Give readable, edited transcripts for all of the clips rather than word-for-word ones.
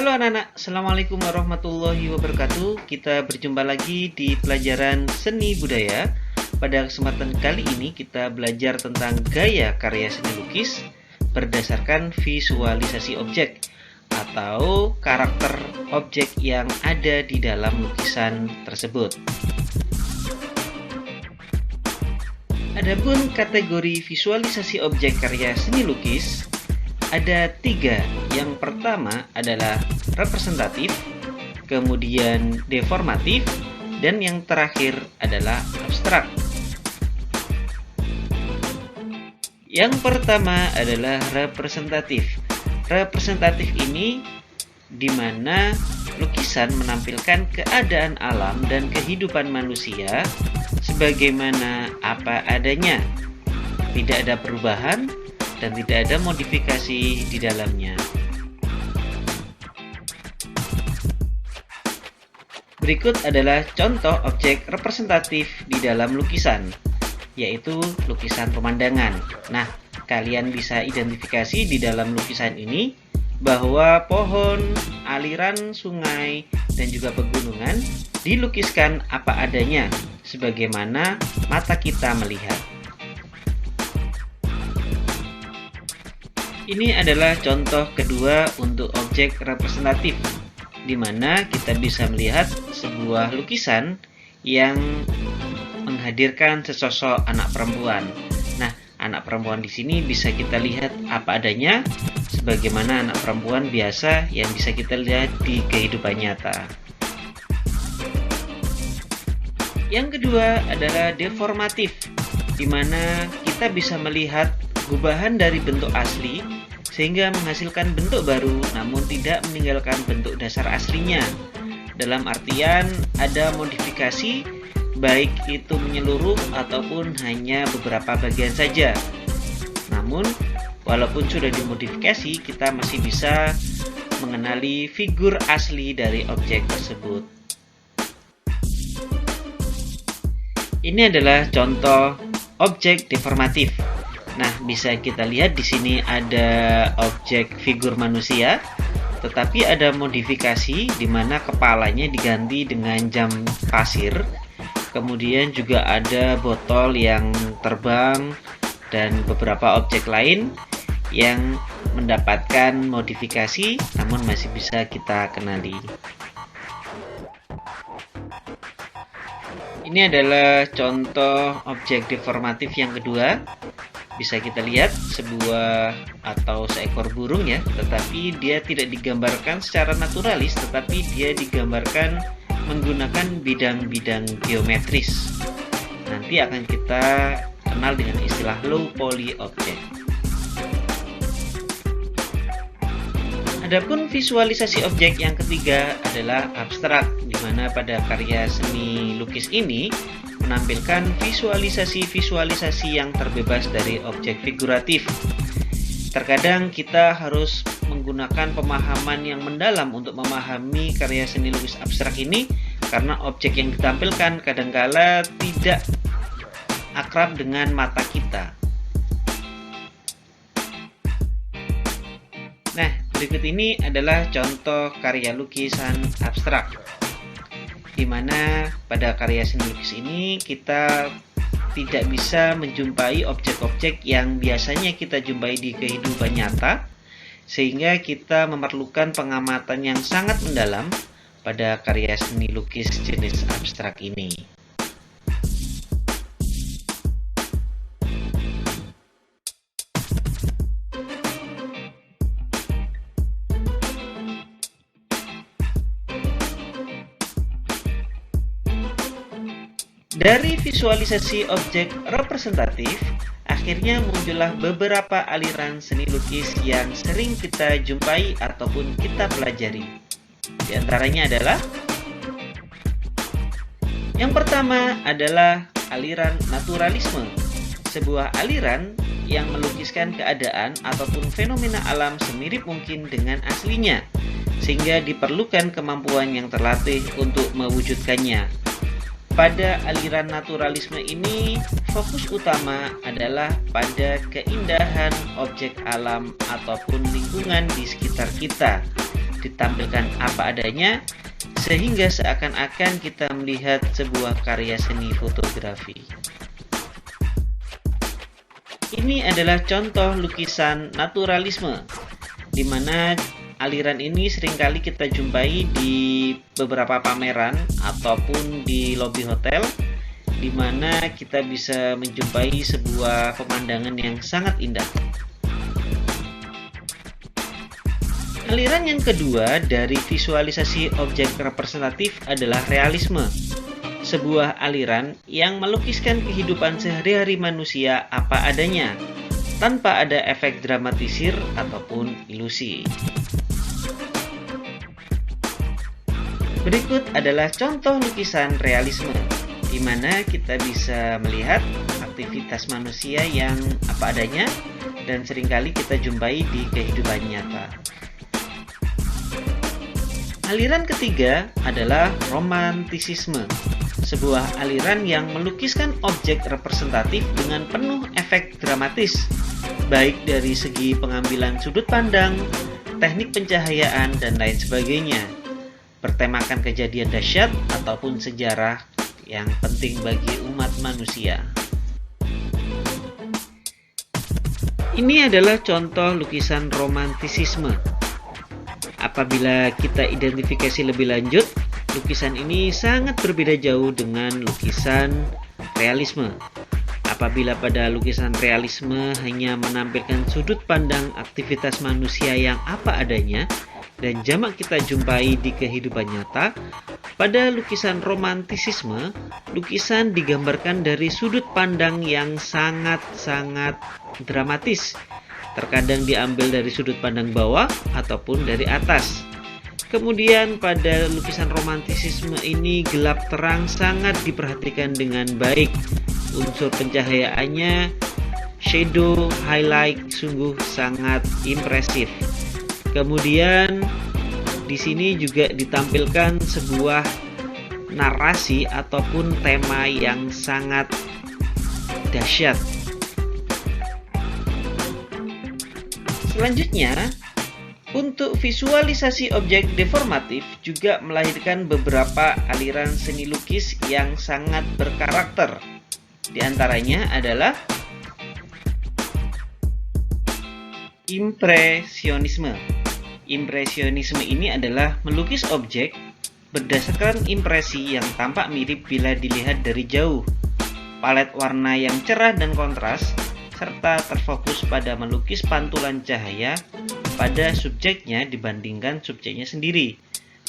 Halo anak-anak, Assalamualaikum warahmatullahi wabarakatuh. Kita berjumpa lagi di pelajaran seni budaya. Pada kesempatan kali ini kita belajar tentang gaya karya seni lukis berdasarkan visualisasi objek atau karakter objek yang ada di dalam lukisan tersebut. Adapun kategori visualisasi objek karya seni lukis ada 3. Yang pertama adalah representatif, kemudian deformatif, dan yang terakhir adalah abstrak. Yang pertama adalah representatif. Representatif ini di mana lukisan menampilkan keadaan alam dan kehidupan manusia sebagaimana apa adanya. Tidak ada perubahan dan tidak ada modifikasi di dalamnya. Berikut adalah contoh objek representatif di dalam lukisan, yaitu lukisan pemandangan. Nah, kalian bisa identifikasi di dalam lukisan ini bahwa pohon, aliran sungai, dan juga pegunungan dilukiskan apa adanya, sebagaimana mata kita melihat. Ini adalah contoh kedua untuk objek representatif, di mana kita bisa melihat sebuah lukisan yang menghadirkan sesosok anak perempuan. Nah, anak perempuan di sini bisa kita lihat apa adanya, sebagaimana anak perempuan biasa yang bisa kita lihat di kehidupan nyata. Yang kedua adalah deformatif, di mana kita bisa melihat gubahan dari bentuk asli sehingga menghasilkan bentuk baru namun tidak meninggalkan bentuk dasar aslinya. Dalam artian ada modifikasi, baik itu menyeluruh ataupun hanya beberapa bagian saja. Namun walaupun sudah dimodifikasi, kita masih bisa mengenali figur asli dari objek tersebut. Ini adalah contoh objek deformatif. Nah, bisa kita lihat di sini ada objek figur manusia, tetapi ada modifikasi di mana kepalanya diganti dengan jam pasir. Kemudian juga ada botol yang terbang dan beberapa objek lain yang mendapatkan modifikasi namun masih bisa kita kenali. Ini adalah contoh objek deformatif yang kedua. Bisa kita lihat sebuah atau seekor burung ya, tetapi dia tidak digambarkan secara naturalis, tetapi dia digambarkan menggunakan bidang-bidang geometris. Nanti akan kita kenal dengan istilah low poly object. Adapun visualisasi objek yang ketiga adalah abstrak, di mana pada karya seni lukis ini menampilkan visualisasi-visualisasi yang terbebas dari objek figuratif. Terkadang kita harus menggunakan pemahaman yang mendalam untuk memahami karya seni lukis abstrak ini, karena objek yang ditampilkan kadangkala tidak akrab dengan mata kita. Nah, berikut ini adalah contoh karya lukisan abstrak, di mana pada karya seni lukis ini kita tidak bisa menjumpai objek-objek yang biasanya kita jumpai di kehidupan nyata, sehingga kita memerlukan pengamatan yang sangat mendalam pada karya seni lukis jenis abstrak ini. Dari visualisasi objek representatif, akhirnya muncullah beberapa aliran seni lukis yang sering kita jumpai ataupun kita pelajari. Di antaranya adalah yang pertama adalah aliran naturalisme, sebuah aliran yang melukiskan keadaan ataupun fenomena alam semirip mungkin dengan aslinya, sehingga diperlukan kemampuan yang terlatih untuk mewujudkannya. Pada aliran naturalisme ini, fokus utama adalah pada keindahan objek alam ataupun lingkungan di sekitar kita, ditampilkan apa adanya, sehingga seakan-akan kita melihat sebuah karya seni fotografi. Ini adalah contoh lukisan naturalisme, di mana aliran ini seringkali kita jumpai di beberapa pameran ataupun di lobi hotel, di mana kita bisa menjumpai sebuah pemandangan yang sangat indah. Aliran yang kedua dari visualisasi objek representatif adalah realisme, sebuah aliran yang melukiskan kehidupan sehari-hari manusia apa adanya, tanpa ada efek dramatisir ataupun ilusi. Berikut adalah contoh lukisan realisme, di mana kita bisa melihat aktivitas manusia yang apa adanya dan seringkali kita jumpai di kehidupan nyata. Aliran ketiga adalah romantisisme, sebuah aliran yang melukiskan objek representatif dengan penuh efek dramatis, baik dari segi pengambilan sudut pandang, teknik pencahayaan, dan lain sebagainya, bertemakan kejadian dahsyat ataupun sejarah yang penting bagi umat manusia. Ini adalah contoh lukisan romantisisme. Apabila kita identifikasi lebih lanjut, lukisan ini sangat berbeda jauh dengan lukisan realisme. Apabila pada lukisan realisme hanya menampilkan sudut pandang aktivitas manusia yang apa adanya dan jamak kita jumpai di kehidupan nyata, pada lukisan romantisisme, lukisan digambarkan dari sudut pandang yang sangat-sangat dramatis. Terkadang diambil dari sudut pandang bawah ataupun dari atas. Kemudian pada lukisan romantisisme ini gelap terang sangat diperhatikan dengan baik. Unsur pencahayaannya, shadow, highlight sungguh sangat impresif. Kemudian di sini juga ditampilkan sebuah narasi ataupun tema yang sangat dahsyat. Selanjutnya, untuk visualisasi objek deformatif juga melahirkan beberapa aliran seni lukis yang sangat berkarakter. Di antaranya adalah impresionisme. Impresionisme ini adalah melukis objek berdasarkan impresi yang tampak mirip bila dilihat dari jauh. Palet warna yang cerah dan kontras, serta terfokus pada melukis pantulan cahaya pada subjeknya dibandingkan subjeknya sendiri,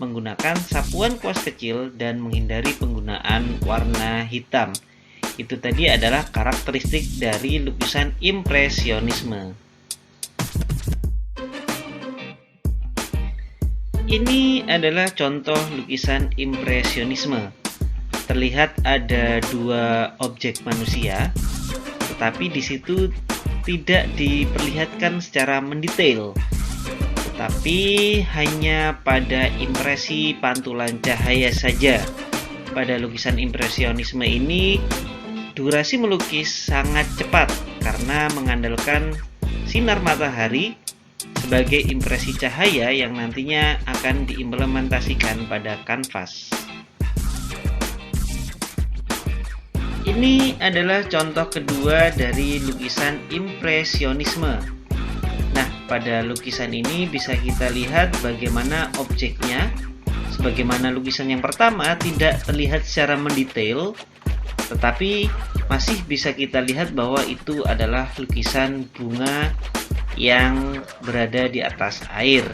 menggunakan sapuan kuas kecil dan menghindari penggunaan warna hitam. Itu tadi adalah karakteristik dari lukisan impresionisme. Ini adalah contoh lukisan impresionisme. Terlihat ada dua objek manusia, tetapi di situ tidak diperlihatkan secara mendetail, tetapi hanya pada impresi pantulan cahaya saja. Pada lukisan impresionisme ini, durasi melukis sangat cepat karena mengandalkan sinar matahari sebagai impresi cahaya yang nantinya akan diimplementasikan pada kanvas. Ini adalah contoh kedua dari lukisan impresionisme. Nah, pada lukisan ini bisa kita lihat bagaimana objeknya. Sebagaimana lukisan yang pertama tidak terlihat secara mendetail, tetapi masih bisa kita lihat bahwa itu adalah lukisan bunga yang berada di atas air.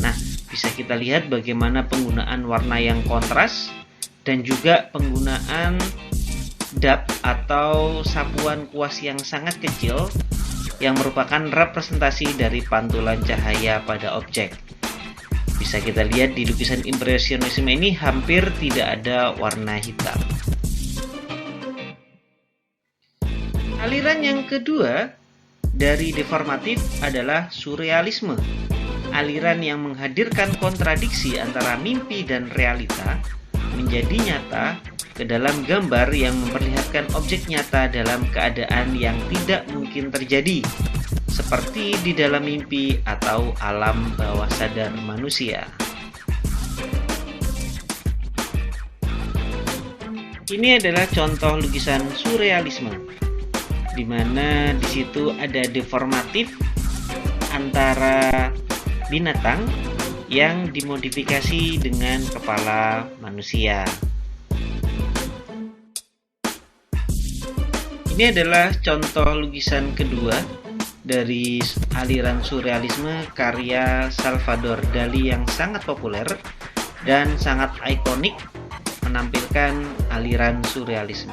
Nah, bisa kita lihat bagaimana penggunaan warna yang kontras dan juga penggunaan dab atau sapuan kuas yang sangat kecil yang merupakan representasi dari pantulan cahaya pada objek. Bisa kita lihat di lukisan impresionisme ini hampir tidak ada warna hitam. Aliran yang kedua dari deformatif adalah surrealisme. Aliran yang menghadirkan kontradiksi antara mimpi dan realita menjadi nyata ke dalam gambar yang memperlihatkan objek nyata dalam keadaan yang tidak mungkin terjadi, seperti di dalam mimpi atau alam bawah sadar manusia. Ini adalah contoh lukisan surrealisme, di mana di situ ada deformatif antara binatang yang dimodifikasi dengan kepala manusia. Ini adalah contoh lukisan kedua dari aliran surrealisme karya Salvador Dali yang sangat populer dan sangat ikonik menampilkan aliran surrealisme.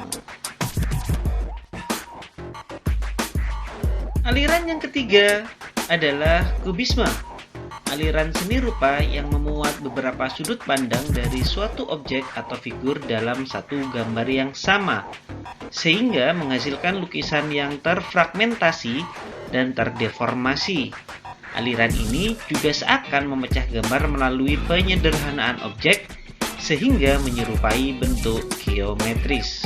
Aliran yang ketiga adalah kubisme, aliran seni rupa yang memuat beberapa sudut pandang dari suatu objek atau figur dalam satu gambar yang sama, sehingga menghasilkan lukisan yang terfragmentasi dan terdeformasi. Aliran ini juga seakan memecah gambar melalui penyederhanaan objek sehingga menyerupai bentuk geometris.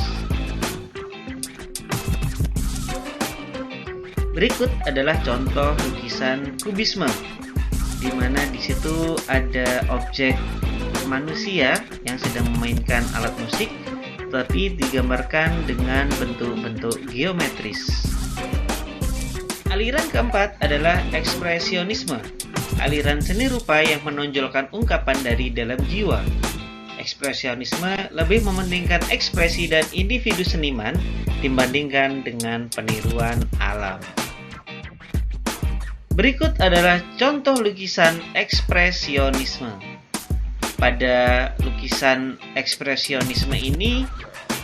Berikut adalah contoh lukisan kubisme, di mana di situ ada objek manusia yang sedang memainkan alat musik, tapi digambarkan dengan bentuk-bentuk geometris. Aliran keempat adalah ekspresionisme, aliran seni rupa yang menonjolkan ungkapan dari dalam jiwa. Ekspresionisme lebih mementingkan ekspresi dan individu seniman dibandingkan dengan peniruan alam. Berikut adalah contoh lukisan ekspresionisme. Pada lukisan ekspresionisme ini,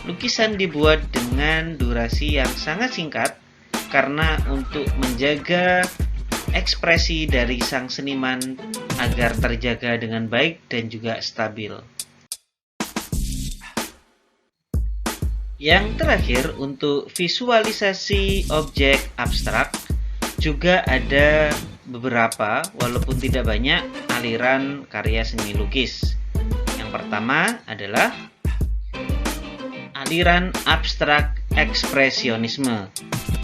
lukisan dibuat dengan durasi yang sangat singkat karena untuk menjaga ekspresi dari sang seniman agar terjaga dengan baik dan juga stabil. Yang terakhir, untuk visualisasi objek abstrak juga ada beberapa, walaupun tidak banyak, aliran karya seni lukis. Yang pertama adalah aliran abstrak ekspresionisme,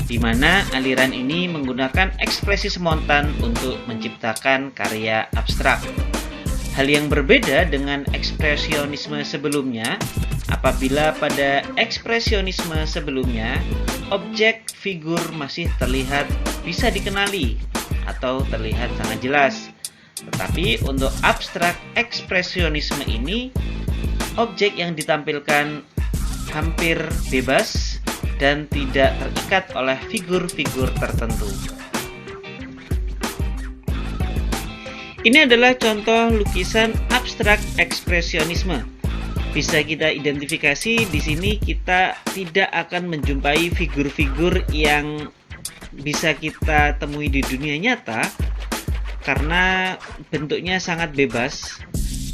di mana aliran ini menggunakan ekspresi spontan untuk menciptakan karya abstrak. Hal yang berbeda dengan ekspresionisme sebelumnya, apabila pada ekspresionisme sebelumnya, objek figur masih terlihat bisa dikenali atau terlihat sangat jelas. Tetapi untuk abstrak ekspresionisme ini, objek yang ditampilkan hampir bebas dan tidak terikat oleh figur-figur tertentu. Ini adalah contoh lukisan abstrak ekspresionisme. Bisa kita identifikasi di sini, kita tidak akan menjumpai figur-figur yang bisa kita temui di dunia nyata karena bentuknya sangat bebas.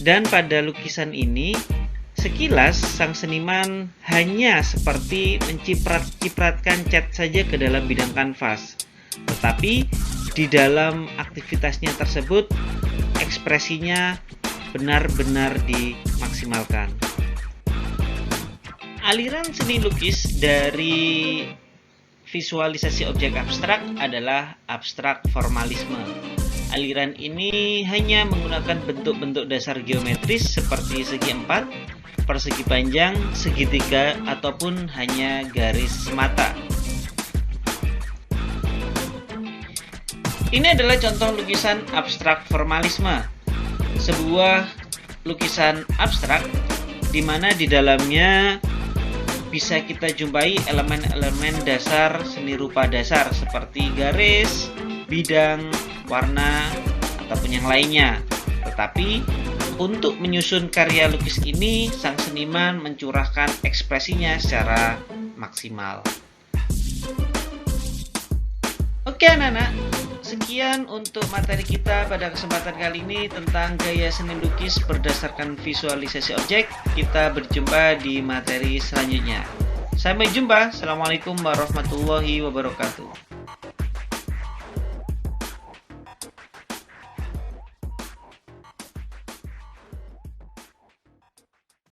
Dan pada lukisan ini, sekilas sang seniman hanya seperti menciprat-cipratkan cat saja ke dalam bidang kanvas. Tetapi di dalam aktivitasnya tersebut, ekspresinya benar-benar dimaksimalkan. Aliran seni lukis dari visualisasi objek abstrak adalah abstrak formalisme. Aliran ini hanya menggunakan bentuk-bentuk dasar geometris seperti segi empat, persegi panjang, segitiga, ataupun hanya garis semata. Ini adalah contoh lukisan abstrak formalisme, sebuah lukisan abstrak di mana di dalamnya bisa kita jumpai elemen-elemen dasar seni rupa dasar seperti garis, bidang, warna, ataupun yang lainnya. Tetapi untuk menyusun karya lukis ini, sang seniman mencurahkan ekspresinya secara maksimal. Oke anak-anak, sekian untuk materi kita pada kesempatan kali ini tentang gaya seni lukis berdasarkan visualisasi objek. Kita berjumpa di materi selanjutnya. Sampai jumpa. Assalamualaikum warahmatullahi wabarakatuh.